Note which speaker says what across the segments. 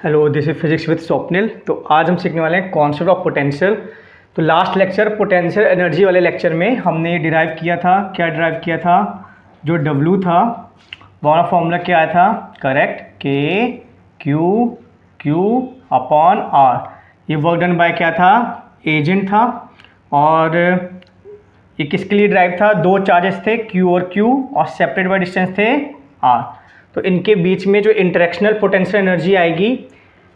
Speaker 1: Hello, this is physics with Swapnil. तो आज हम सीखने वाले हैं कॉन्सेप्ट ऑफ पोटेंशियल। तो लास्ट लेक्चर पोटेंशियल एनर्जी वाले लेक्चर में हमने डिराइव किया था, क्या डिराइव किया था, जो W था वहाँ फॉर्मूला क्या आया था, करेक्ट, Q अपॉन R। ये वर्क डन बाय क्या था, एजेंट था। और ये किसके लिए ड्राइव था, दो चार्जेस थे Q और सेपरेट बाय डिस्टेंस थे R। तो इनके बीच में जो इंटरेक्शनल पोटेंशियल एनर्जी आएगी,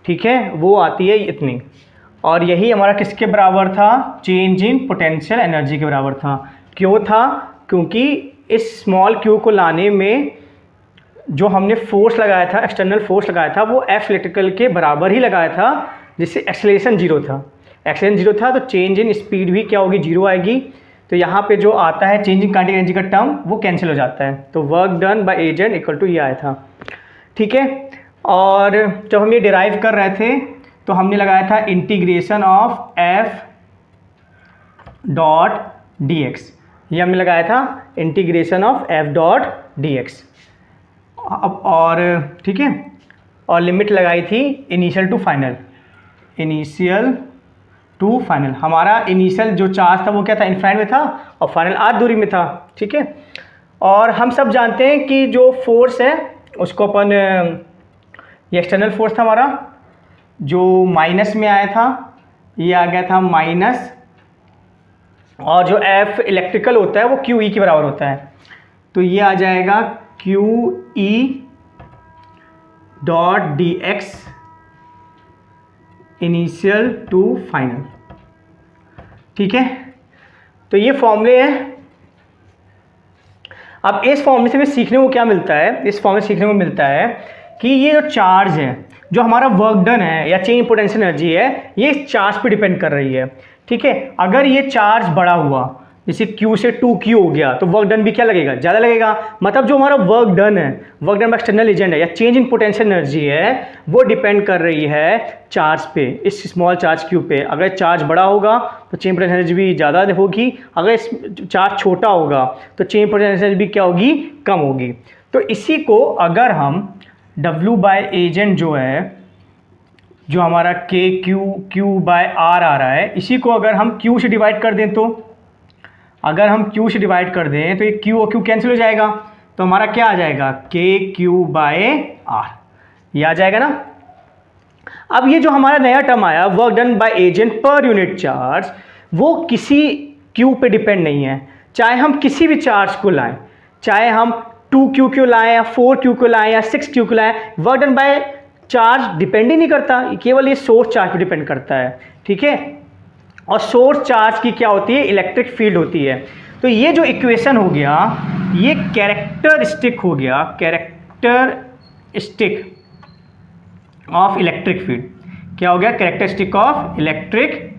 Speaker 1: ठीक है, वो आती है इतनी। और यही हमारा किसके बराबर था, चेंज इन पोटेंशियल एनर्जी के बराबर था। क्यों था, क्योंकि इस स्मॉल q को लाने में जो हमने फोर्स लगाया था, एक्सटर्नल फोर्स लगाया था, वो F इलेक्ट्रिकल के बराबर ही लगाया था, जिससे एक्सेलरेशन जीरो था। एक्सेलरेशन जीरो था तो चेंज इन स्पीड भी क्या होगी, जीरो आएगी। तो यहाँ पे जो आता है चेंज इन काइनेटिक एनर्जी का टर्म, वो कैंसिल हो जाता है। तो work done by agent equal to ये आया था, ठीक है। और जब हम ये डिराइव कर रहे थे तो हमने लगाया था integration of F dot d x. ये हमने लगाया था integration of F dot d x. अब और ठीक है, और लिमिट लगाई थी initial to final, initial to final. हमारा इनिशियल जो चार्ज था वो क्या था, इनफाइनाइट में था, और फाइनल आर दूरी में था, ठीक है। और हम सब जानते हैं कि जो फोर्स है उसको अपन, ये एक्सटर्नल फोर्स था हमारा जो माइनस में आया था, ये आ गया था माइनस। और जो F इलेक्ट्रिकल होता है वो QE के बराबर होता है, तो ये आ जाएगा QE dot d x initial to final, ठीक है। तो ये फॉर्मूले हैं। अब इस फॉर्मूले से हमें सीखने को क्या मिलता है, इस फॉर्मूले से सीखने को मिलता है कि ये जो चार्ज है, जो हमारा वर्क डन है या चेंज पोटेंशियल एनर्जी है, ये इस चार्ज पे डिपेंड कर रही है, ठीक है। अगर ये चार्ज बड़ा हुआ, जैसे Q से 2Q हो गया, तो वर्क डन भी क्या लगेगा, ज़्यादा लगेगा। मतलब जो हमारा वर्क डन है, work done by external agent है या चेंज इन पोटेंशियल एनर्जी है, वो डिपेंड कर रही है चार्ज पे, इस स्मॉल चार्ज Q पे। अगर चार्ज बड़ा होगा तो चेंज पोटेंशियल एनर्जी भी ज़्यादा होगी, अगर इस चार्ज छोटा होगा तो चेंज पोटेंशियल एनर्जी भी क्या होगी, कम होगी। तो इसी को अगर हम W बाय एजेंट जो है, जो हमारा Q बाय R आ रहा है, इसी को अगर हम Q से डिवाइड कर दें, तो अगर हम Q से डिवाइड कर दें तो ये Q और Q कैंसिल हो जाएगा, तो हमारा क्या आ जाएगा, KQ बाय R, ये आ जाएगा ना। अब ये जो हमारा नया टर्म आया, work done by agent per unit charge, वो किसी Q पे डिपेंड नहीं है। चाहे हम किसी भी चार्ज को लाएं, चाहे हम 2Q को लाएं या 4Q को लाएं या 6Q को लाएं, work done by charge depend ही नहीं करता, केवल ये सोर्स चार्ज पे डिपेंड करता है, ठीक है। और सोर्स चार्ज की क्या होती है, इलेक्ट्रिक फील्ड होती है। तो ये जो इक्वेशन हो गया, ये कैरेक्टरिस्टिक हो गया, कैरेक्टरिस्टिक ऑफ इलेक्ट्रिक फील्ड। क्या हो गया, कैरेक्टरिस्टिक ऑफ इलेक्ट्रिक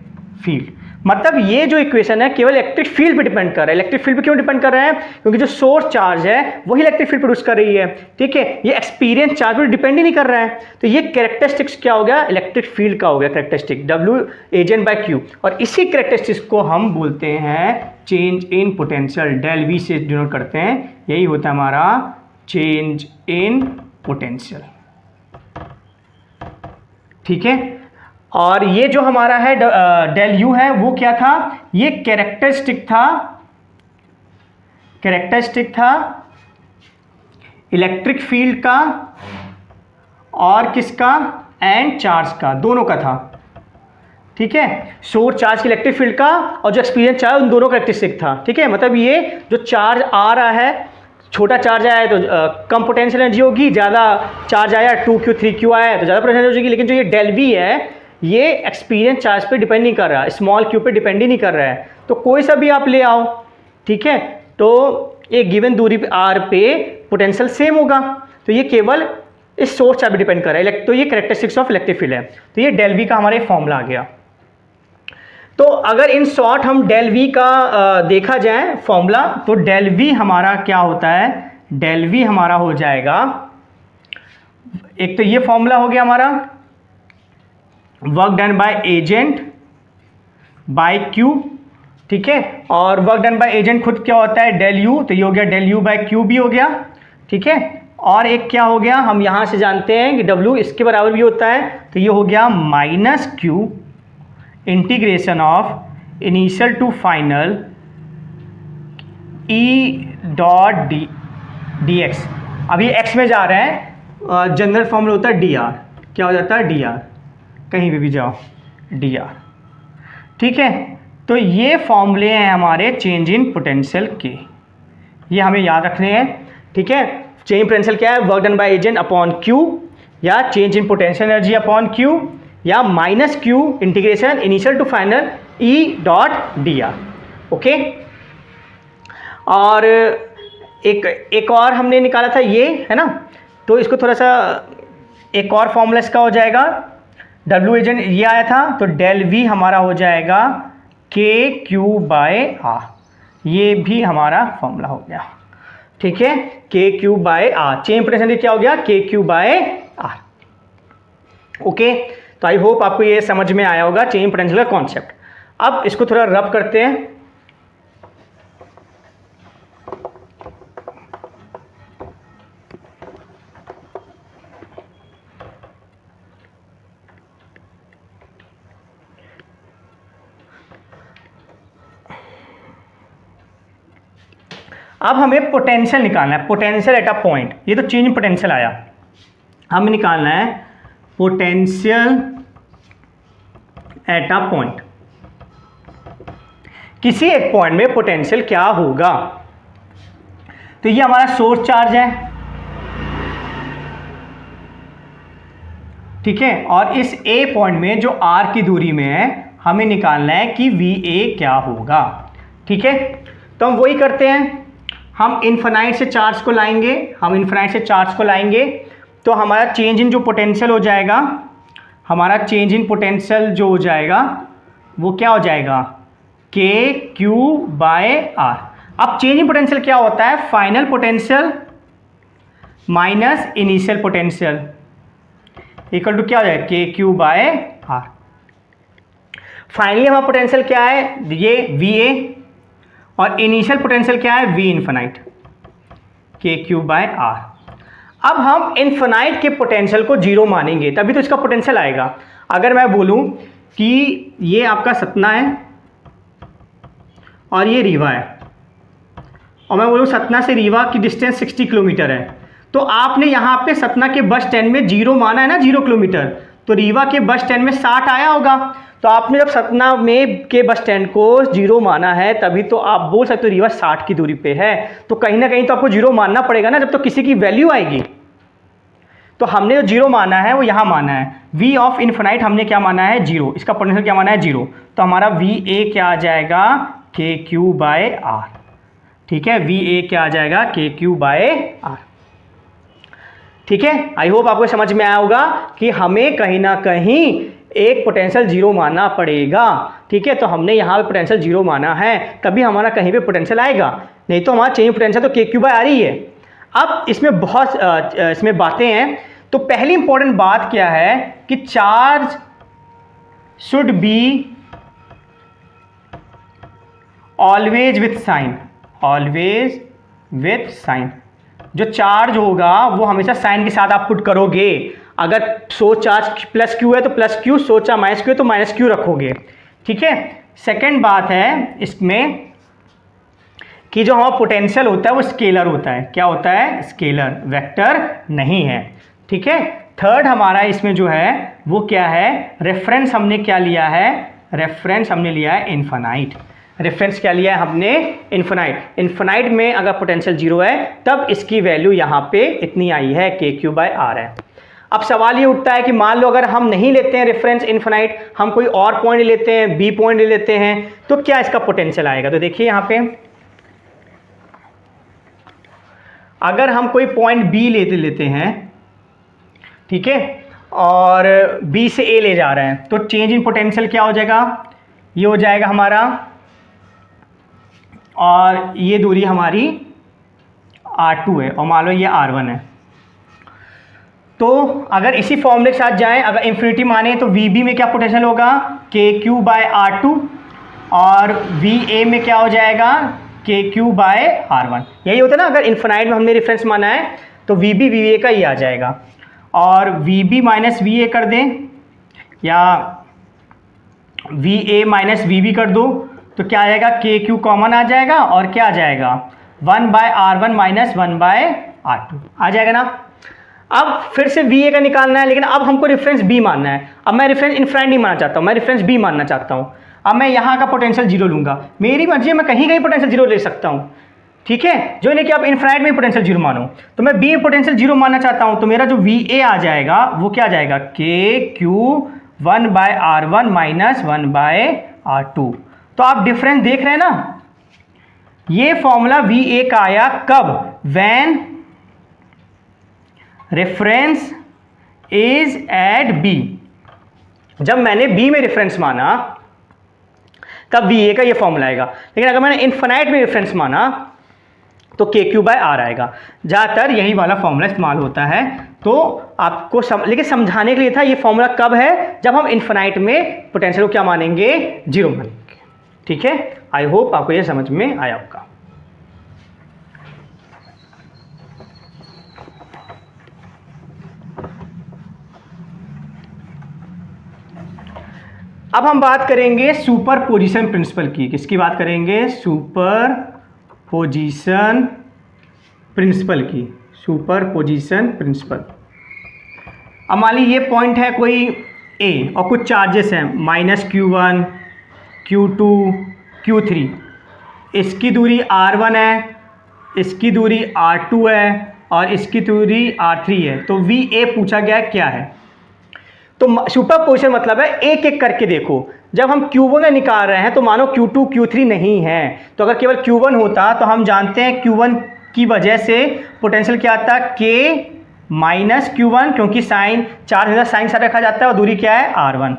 Speaker 1: फील्ड। मतलब ये जो इक्वेशन है केवल इलेक्ट्रिक फील्ड पे डिपेंड कर रहा है। इलेक्ट्रिक फील्ड पे क्यों डिपेंड कर रहा है, क्योंकि जो सोर्स चार्ज है वही इलेक्ट्रिक फील्ड प्रोड्यूस कर रही है, ठीक है। ये एक्सपीरियंस चार्ज पे डिपेंड ही नहीं कर रहा है। तो ये कैरेक्टरिस्टिक्स क्या हो गया, इलेक्ट्रिक फील्ड का हो गया characteristic, W agent by Q। और इसी कैरेक्टरिस्टिक्स को हम बोलते हैं change in potential, del V से डिनोट करते हैं। यही होता है हमारा चेंज इन पोटेंशियल, ठीक है। और ये जो हमारा है डेल U है, वो क्या था, ये कैरेक्टरिस्टिक था इलेक्ट्रिक फील्ड का और किसका, एंड चार्ज का, दोनों का था, ठीक है। सोर्स चार्ज की इलेक्ट्रिक फील्ड का और जो एक्सपीरियंस चार्ज, उन दोनों का कैरेक्टरिस्टिक था, ठीक है। मतलब ये जो चार्ज आ रहा है, छोटा चार्ज आया है तो कम पोटेंशियल एनर्जी होगी, ज़्यादा चार्ज आया 2Q 3Q आया है तो ज़्यादा पोटेंशियल एनर्जी होगी। लेकिन जो ये डेल V है, ये एक्सपीरियंस चार्ज पे डिपेंड नहीं कर रहा, स्मॉल Q पे डिपेंड ही नहीं कर रहा है। तो कोई सा भी आप ले आओ, ठीक है, तो एक गिवन दूरी पे R पे पोटेंशियल सेम होगा। तो ये केवल इस सोर्स चार्ज पे डिपेंड कर रहा है। तो ये कैरेक्टरिस्टिक्स ऑफ इलेक्ट्रिक फील्ड है। तो ये डेल V का हमारा फॉर्मूला आ गया। तो अगर इन शॉर्ट हम डेल V का देखा जाए फॉर्मूला, तो डेल V हमारा क्या होता है, डेल V हमारा हो जाएगा, एक तो ये फॉर्मूला हो गया हमारा work done by agent by Q, ठीक है। और वर्क डन बाय एजेंट खुद क्या होता है, डेल U, तो ये हो गया डेल U बाय Q भी हो गया, ठीक है। और एक क्या हो गया, हम यहाँ से जानते हैं कि W इसके बराबर भी होता है, तो ये हो गया minus Q integration of initial to final E dot d x. अब ये x में जा रहे हैं, जनरल फॉर्मूला होता है dr, क्या हो जाता है dr, कहीं पे भी जाओ dr, ठीक है। तो ये फॉर्मूले हैं हमारे चेंज इन पोटेंशियल के, ये हमें याद रखने हैं, ठीक है। चेंज इन पोटेंशियल क्या है, work done by agent upon Q, या change in potential energy upon Q, या minus Q integration initial to final E dot dr, okay. और एक और हमने निकाला था ये, है ना, तो इसको थोड़ा सा एक और फॉर्मूला इसका हो जाएगा, W एजेंट ये आया था, तो डेल V हमारा हो जाएगा KQ/R, ये भी हमारा फॉर्मूला हो गया, ठीक है, KQ/R। चेंज पोटेंशियल क्या हो गया, KQ/R, ओके। तो आई होप आपको ये समझ में आया होगा चेंज पोटेंशियल का कॉन्सेप्ट। अब इसको थोड़ा रब करते हैं। अब हमें पोटेंशियल निकालना है, पोटेंशियल एट अ पॉइंट, ये तो चेंज पोटेंशियल आया, हमें निकालना है पोटेंशियल एट अ पॉइंट। किसी एक पॉइंट में पोटेंशियल क्या होगा, तो ये हमारा सोर्स चार्ज है, ठीक है, और इस ए पॉइंट में जो आर की दूरी में है हमें निकालना है कि VA क्या होगा, ठीक है। तो हम वही करते हैं, हम इन्फिनाइट से चार्ज को लाएंगे, तो हमारा चेंज इन जो पोटेंशियल हो जाएगा, हमारा चेंज इन पोटेंशियल जो हो जाएगा वो क्या हो जाएगा, KQ/R। अब चेंज इन पोटेंशियल क्या होता है, final potential minus initial potential equal to क्या हो जाएगा, KQ/R। फाइनली हमारा पोटेंशियल क्या है, ये VA, और इनिशियल पोटेंशियल क्या है, V इन्फिनाइट, KQ/R। अब हम इन्फिनाइट के पोटेंशियल को जीरो मानेंगे तभी तो इसका पोटेंशियल आएगा। अगर मैं बोलूं कि ये आपका सतना है और ये रीवा है, और मैं बोलूं सतना से रीवा की डिस्टेंस 60 किलोमीटर है, तो आपने यहाँ पे सतना के बस स्टैंड में जीरो माना है ना, 0 किलोमीटर, तो रीवा के बस स्टैंड में 60 आया होगा। तो आपने जब सतना में के बस स्टैंड को जीरो माना है तभी तो आप बोल सकते हो रीवा 60 की दूरी पे है, तो कहीं ना कहीं तो आपको जीरो मानना पड़ेगा ना, जब तो किसी की वैल्यू आएगी। तो हमने जो जीरो माना है वो यहाँ माना है, V ऑफ इन्फिनाइट हमने क्या माना है, 0, इसका पोटेंशियल क्या माना है, 0, तो हमारा VA क्या आ जाएगा, KQ/R, ठीक है, VA क्या आ जाएगा, KQ/R, ठीक है। आई होप आपको समझ में आया होगा कि हमें कहीं ना कहीं एक पोटेंशियल जीरो मानना पड़ेगा, ठीक है। तो हमने यहाँ पे पोटेंशियल जीरो माना है तभी हमारा कहीं पे पोटेंशियल आएगा, नहीं तो हमारा चेंज पोटेंशियल तो KQ/R ही है। अब इसमें बहुत इसमें बातें हैं। तो पहली इंपॉर्टेंट बात क्या है कि charge should be always with sign, always with sign. जो चार्ज होगा वो हमेशा साइन के साथ आप पुट करोगे। अगर सोर्स चार्ज प्लस क्यू है तो plus Q, source charge minus Q है तो माइनस क्यू रखोगे, ठीक है। सेकेंड बात है इसमें कि जो हमारा पोटेंशियल होता है वो स्केलर होता है, क्या होता है, स्केलर, वेक्टर नहीं है, ठीक है। थर्ड हमारा इसमें जो है वो क्या है, रेफरेंस हमने क्या लिया है, रेफरेंस हमने लिया है इन्फिनाइट, रेफरेंस क्या लिया है हमने, इन्फिनाइट। इन्फिनाइट में अगर पोटेंशियल जीरो है तब इसकी वैल्यू यहाँ पे इतनी आई है, KQ/R है। अब सवाल ये उठता है कि मान लो अगर हम नहीं लेते हैं रेफरेंस इन्फिनाइट, हम कोई और पॉइंट लेते हैं, B पॉइंट ले लेते हैं, तो क्या इसका पोटेंशियल आएगा। तो देखिए यहाँ पे अगर हम कोई पॉइंट B लेते हैं, ठीक है, और B से A ले जा रहे हैं, तो चेंज इन पोटेंशियल क्या हो जाएगा, ये हो जाएगा हमारा, और ये दूरी हमारी R2 है और मान लो ये R1 है। तो अगर इसी फॉर्मूले के साथ जाएं, अगर इन्फिनिटी माने तो VB में क्या पोटेंशियल होगा, KQ/R2, और VA में क्या हो जाएगा, KQ/R1। यही होता है ना, अगर इन्फिनाइट में हमने रेफरेंस माना है तो वी बी वी ए का ही आ जाएगा, और V B minus V A कर दें या V A minus V B कर दो तो क्या आ जाएगा, के क्यू कॉमन आ जाएगा और क्या आ जाएगा 1/r1 माइनस 1/r2 आ जाएगा ना। अब फिर से वी ए का निकालना है, लेकिन अब हमको रेफरेंस बी मानना है। अब मैं रेफरेंस इनफाइनाइट नहीं मानना चाहता हूँ, मैं रेफरेंस बी मानना चाहता हूँ। अब मैं यहाँ का पोटेंशियल जीरो लूँगा, मेरी मर्जी है, मैं कहीं कहीं पोटेंशियल जीरो ले सकता हूँ, ठीक है, जो नहीं कि आप इनफाइनाइट में पोटेंशियल जीरो मानो। तो मैं बी में पोटेंशियल जीरो मानना चाहता हूँ, तो मेरा जो वी ए आ जाएगा वो क्या आ जाएगा, के क्यू 1/r1 माइनस 1/r2। तो आप डिफरेंस देख रहे हैं ना, ये फॉर्मूला वी ए का आया कब, when reference is at B. जब मैंने बी में रेफरेंस माना तब वी ए का ये फॉर्मूला आएगा, लेकिन अगर मैंने इनफाइनाइट में रेफरेंस माना तो के क्यू बाय आर आएगा। ज़्यादातर यही वाला फॉर्मूला इस्तेमाल होता है। तो आपको लेकिन समझाने के लिए था, ये फॉर्मूला कब है, जब हम इनफाइनाइट में पोटेंशियल को क्या मानेंगे, जीरो मानेंगे, ठीक है। आई होप आपको ये समझ में आया होगा। अब हम बात करेंगे सुपर पोजिशन प्रिंसिपल की। किसकी बात करेंगे, सुपर पोजीशन प्रिंसिपल की, सुपर पोजीशन प्रिंसिपल। अब मान लीजिए ये पॉइंट है कोई ए और कुछ चार्जेस हैं -q1 q2 q3, इसकी दूरी r1 है, इसकी दूरी r2 है और इसकी दूरी r3 है। तो वी ए पूछा गया क्या है। तो सुपर पोजिशन मतलब है एक एक करके देखो। जब हम Q1 निकाल रहे हैं तो मानो Q2 Q3 नहीं है, तो अगर केवल Q1 होता तो हम जानते हैं Q1 की वजह से पोटेंशियल क्या आता है, K माइनस Q1, क्योंकि साइन चार्ज हमेशा साइन साथ रखा जाता है और दूरी क्या है R1।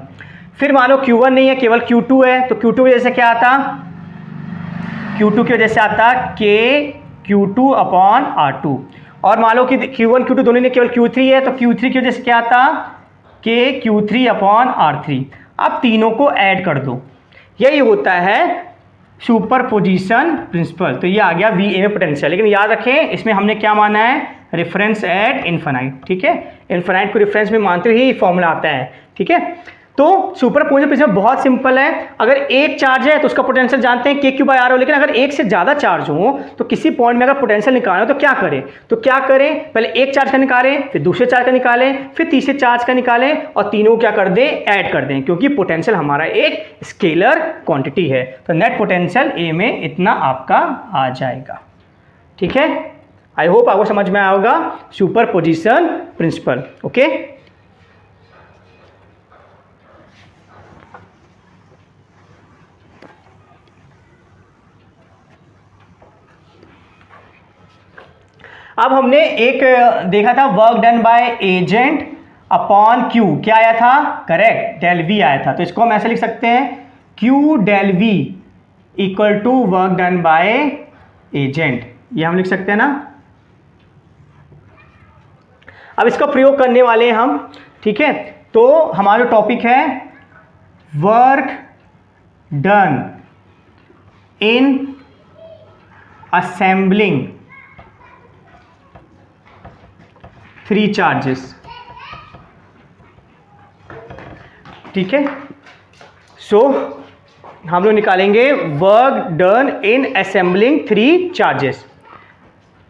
Speaker 1: फिर मानो Q1 नहीं है, केवल Q2 है, तो Q2 की वजह से क्या आता, Q2 की वजह से आता K Q2 अपॉन R2। और मान लो कि Q1 Q2 दोनों ने केवल Q3 है, तो Q3 की वजह से क्या आता, K Q3 अपॉन R3। अब तीनों को ऐड कर दो, यही होता है सुपर पोजीशन प्रिंसिपल। तो ये आ गया वी ए में पोटेंशियल। लेकिन याद रखें इसमें हमने क्या माना है, रेफरेंस एट इनफाइनाइट, ठीक है। इनफाइनाइट को रेफरेंस में मानते हुए ही फॉर्मूला आता है, ठीक है। तो सुपर पोजीशन प्रिंसिपल बहुत सिंपल है। अगर एक चार्ज है तो उसका पोटेंशियल जानते हैं के क्यू बाय आर हो, लेकिन अगर एक से ज़्यादा चार्ज हो तो किसी पॉइंट में अगर पोटेंशियल निकालना हो तो क्या करें, पहले एक चार्ज का निकालें, फिर दूसरे चार्ज का निकालें, फिर तीसरे चार्ज का निकालें और तीनों क्या कर दें, ऐड कर दें, क्योंकि पोटेंशियल हमारा एक स्केलर क्वांटिटी है। तो नेट पोटेंशियल ए में इतना आपका आ जाएगा, ठीक है। आई होप आपको समझ में आया होगा सुपर पोजीशन प्रिंसिपल, ओके। अब हमने एक देखा था work done by agent upon Q, क्या आया था, करेक्ट, डेल वी आया था। तो इसको हम ऐसे लिख सकते हैं, Q del V equal to work done by agent, ये हम लिख सकते हैं ना। अब इसका प्रयोग करने वाले हम, ठीक है। तो हमारा टॉपिक है work done in assembling 3 charges, ठीक है। सो हम लोग निकालेंगे work done in assembling 3 charges.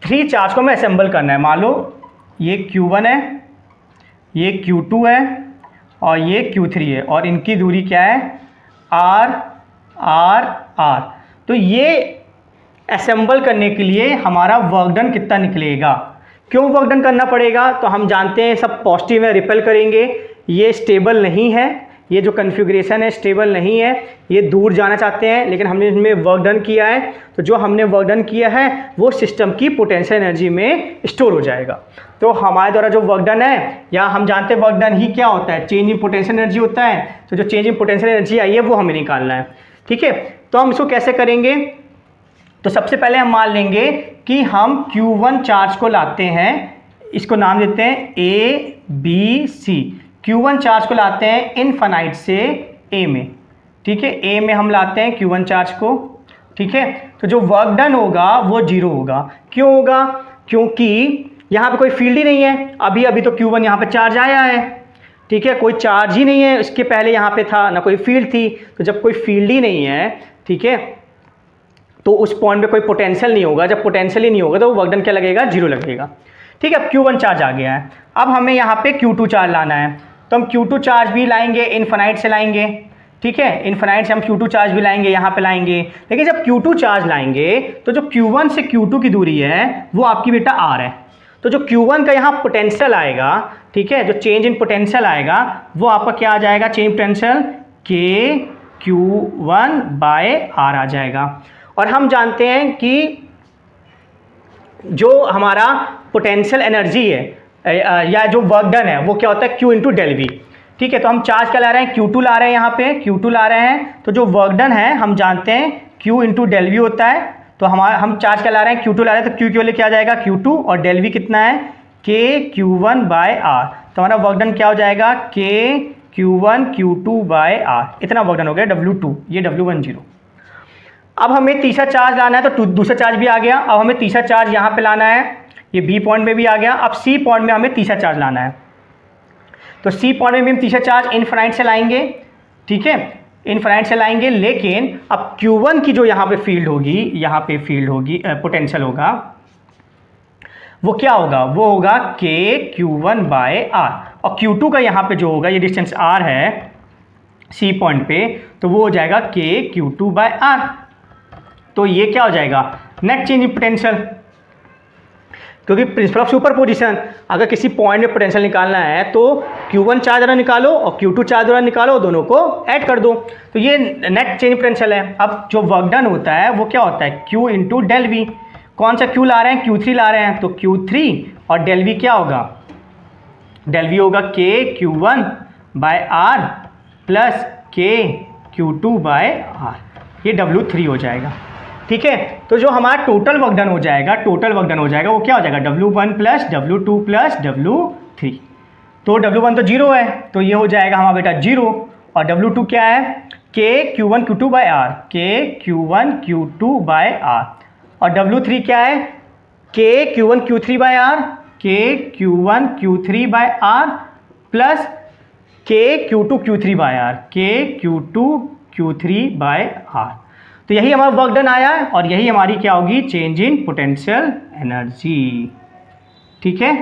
Speaker 1: 3 charge को हमें असेंबल करना है। मान लो ये Q1 है, ये Q2 है और ये Q3 है, और इनकी दूरी क्या है, R R R। तो ये असेंबल करने के लिए हमारा वर्क डन कितना निकलेगा। क्यों वर्क डन करना पड़ेगा, तो हम जानते हैं सब पॉजिटिव है, रिपेल करेंगे, ये स्टेबल नहीं है, ये जो कन्फिग्रेशन है स्टेबल नहीं है, ये दूर जाना चाहते हैं, लेकिन हमने इसमें वर्क डन किया है। तो जो हमने वर्क डन किया है वो सिस्टम की पोटेंशियल एनर्जी में स्टोर हो जाएगा। तो हमारे द्वारा जो वर्क डन है, या हम जानते हैं वर्क डन ही क्या होता है, चेंज इन पोटेंशियल एनर्जी होता है। तो जो चेंज इन पोटेंशियल एनर्जी आई है वो हमें निकालना है, ठीक है। तो हम इसको कैसे करेंगे, तो सबसे पहले हम मान लेंगे कि हम Q1 चार्ज को लाते हैं, इसको नाम देते हैं A B C। Q1 charge को लाते हैं इनफाइनाइट से A में, ठीक है। A में हम लाते हैं Q1 चार्ज को, ठीक है। तो जो वर्क डन होगा वो 0 होगा। क्यों होगा, क्योंकि यहाँ पे कोई फील्ड ही नहीं है, अभी अभी तो Q1 यहाँ पे चार्ज आया है, ठीक है, कोई चार्ज ही नहीं है, इसके पहले यहाँ पे था ना कोई फील्ड थी। तो जब कोई फील्ड ही नहीं है, ठीक है, तो उस पॉइंट पे कोई पोटेंशियल नहीं होगा। जब पोटेंशियल ही नहीं होगा तो वर्क डन क्या लगेगा, 0 लगेगा, ठीक है। अब Q1 चार्ज आ गया है, अब हमें यहाँ पे Q2 चार्ज लाना है, तो हम Q2 चार्ज भी लाएंगे, इनफाइनाइट से लाएंगे, ठीक है, इनफाइनाइट से हम Q2 चार्ज भी लाएंगे, यहाँ पे लाएंगे। लेकिन जब Q2 चार्ज लाएंगे तो जो Q1 से Q2 की दूरी है वो आपकी बेटा R है, तो जो Q1 का यहाँ पोटेंशियल आएगा, ठीक है, जो चेंज इन पोटेंशियल आएगा वो आपका क्या आ जाएगा, चेंज पोटेंशियल KQ1/R आ जाएगा। और हम जानते हैं कि जो हमारा पोटेंशियल एनर्जी है या जो वर्क डन है वो क्या होता है, Q इंटू डेल वी, ठीक है। तो हम चार्ज क्या ला रहे हैं, Q2 ला रहे हैं, यहाँ पे Q2 ला रहे हैं, तो जो वर्क डन है हम जानते हैं Q इंटू डेल वी होता है। तो हम चार्ज क्या ला रहे हैं, Q2 ला रहे हैं, तो Q के लिए क्या आ जाएगा, Q2, और डेल वी कितना है, KQ1/R। तो हमारा वर्क डन क्या हो जाएगा, KQ1Q2/R, इतना वर्क डन हो गया W2, ये W10। अब हमें तीसरा चार्ज लाना है, तो दूसरा चार्ज भी आ गया। अब हमें तीसरा चार्ज यहाँ पे लाना है, ये B पॉइंट में भी आ गया। अब C पॉइंट में हमें तीसरा चार्ज लाना है, तो C पॉइंट में भी हम तीसरा चार्ज इनफाइनाइट से लाएंगे, ठीक है, इनफाइनाइट से लाएंगे। लेकिन अब Q1 की जो यहाँ पे फील्ड होगी, यहाँ पे फील्ड होगी, पोटेंशियल होगा, वो क्या होगा, वो होगा KQ1/R, और Q2 का यहाँ पे जो होगा, ये डिस्टेंस R है C पॉइंट पे, तो वो हो जाएगा KQ2/R। तो ये क्या हो जाएगा, नेट चेंज इन पोटेंशियल, क्योंकि प्रिंसिपल ऑफ सुपरपोजिशन, अगर किसी पॉइंट में पोटेंशियल निकालना है तो Q1 चार्ज द्वारा निकालो और Q2 चार्ज द्वारा निकालो, दोनों को ऐड कर दो, तो ये नेट चेंज पोटेंशियल है। अब जो वर्क डन होता है वो क्या होता है, Q इंटू डेल वी। कौन सा Q ला रहे हैं, Q3 ला रहे हैं, तो Q3, और डेल वी क्या होगा, डेल वी होगा KQ1/R प्लस KQ2/R, ये W3 हो जाएगा, ठीक है। तो जो हमारा टोटल वर्क डन हो जाएगा, टोटल वर्क डन हो जाएगा, वो क्या हो जाएगा, W1 plus W2 plus W3। तो W1 तो 0 है, तो ये हो जाएगा हमारा बेटा 0, और W2 क्या है, KQ1Q2/R, KQ1Q2/R, और W3 क्या है, KQ1Q3/R, KQ1Q3/R plus KQ2Q3/R, KQ2Q3/R। तो यही हमारा वर्क डन आया है, और यही हमारी क्या होगी, चेंज इन पोटेंशियल एनर्जी, ठीक है।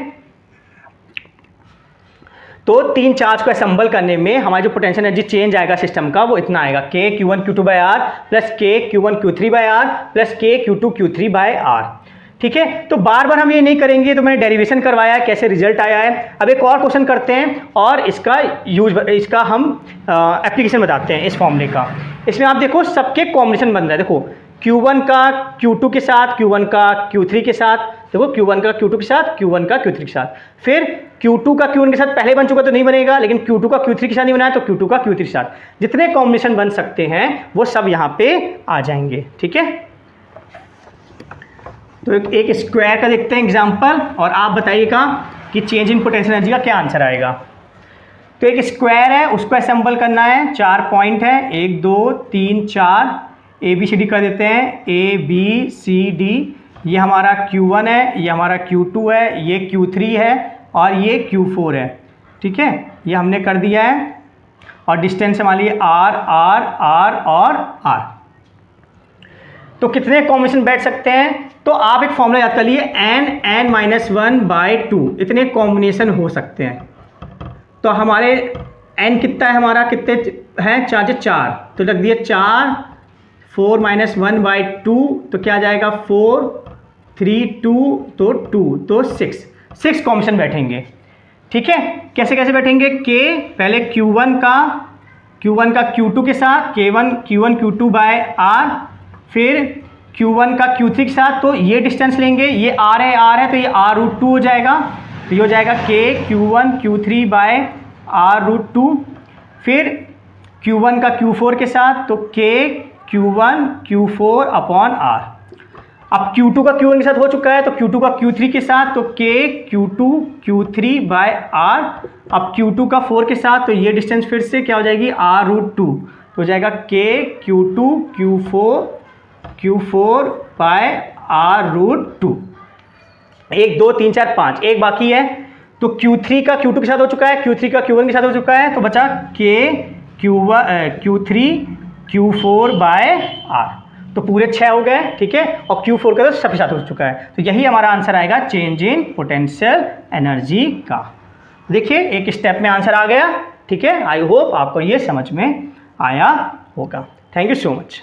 Speaker 1: तो तीन चार्ज को असेंबल करने में हमारा जो पोटेंशियल एनर्जी चेंज आएगा सिस्टम का, वो इतना आएगा, KQ1Q2/R plus KQ1Q3/R plus KQ2Q3/R, ठीक है। तो बार बार हम ये नहीं करेंगे, तो मैंने डेरिवेशन करवाया है, कैसे रिजल्ट आया है। अब एक और क्वेश्चन करते हैं और इसका हम एप्लीकेशन बताते हैं इस फॉर्मूले का। इसमें आप देखो सबके कॉम्बिनेशन बन रहा है, देखो Q1 का Q2 के साथ, Q1 का Q3 के साथ, देखो Q1 का Q2 के साथ, Q1 का Q3 के साथ, फिर Q2 का Q1 के साथ पहले बन चुका तो नहीं बनेगा, लेकिन Q2 का Q3 के साथ नहीं बना है, तो Q2 का Q3 के साथ जितने कॉम्बिनेशन बन सकते हैं वो सब यहाँ पे आ जाएंगे, ठीक है। तो एक स्क्वायर का देखते हैं एग्जाम्पल, और आप बताइएगा कि चेंज इन पोटेंशियल एनर्जी का क्या आंसर आएगा। तो एक स्क्वायर है, उसको असेंबल करना है, 4 पॉइंट है, 1 2 3 4, ABCD कर देते हैं, ABCD, ये हमारा Q1 है, ये हमारा Q2 है, ये Q3 है, और ये Q4 है, ठीक है, ये हमने कर दिया है। और डिस्टेंस मान लीजिए R R R और R। तो कितने कॉम्बिनेशन बैठ सकते हैं, तो आप एक फॉर्मूला याद कर लिए, n(n-1/2), इतने कॉम्बिनेशन हो सकते हैं। तो हमारे n कितना है, हमारा कितने हैं, 4, तो रख दिए 4, 4-1/2, तो क्या आ जाएगा, 4 3 2, तो 2, तो 6 कॉम्बिनेशन बैठेंगे, ठीक है। कैसे कैसे बैठेंगे, पहले Q1 का Q2 के साथ, Q1 Q2/R, फिर Q1 का Q3 के साथ, तो ये डिस्टेंस लेंगे, ये R है, तो ये R√2 हो जाएगा, तो ये हो जाएगा KQ1 Q3/R√2। फिर Q1 का Q4 के साथ, तो KQ1 Q4/R। अब Q2 का Q1 के साथ हो चुका है, तो Q2 का Q3 के साथ, तो KQ2 Q3/R। अब Q2 का 4 के साथ, तो ये डिस्टेंस फिर से क्या हो जाएगी, R√2, तो हो जाएगा KQ2 Q4/R√2, 1 2 3 4 5, एक बाकी है। तो Q3 का Q2 के साथ हो चुका है, Q3 का Q1 के साथ हो चुका है, तो बचा K Q3 Q4 bye R, तो पूरे 6 हो गए, ठीक है। और Q4 का तो सबके साथ हो चुका है, तो यही हमारा आंसर आएगा चेंज इन पोटेंशियल एनर्जी का। देखिए एक स्टेप में आंसर आ गया, ठीक है। आई होप आपको ये समझ में आया होगा। Thank you so much.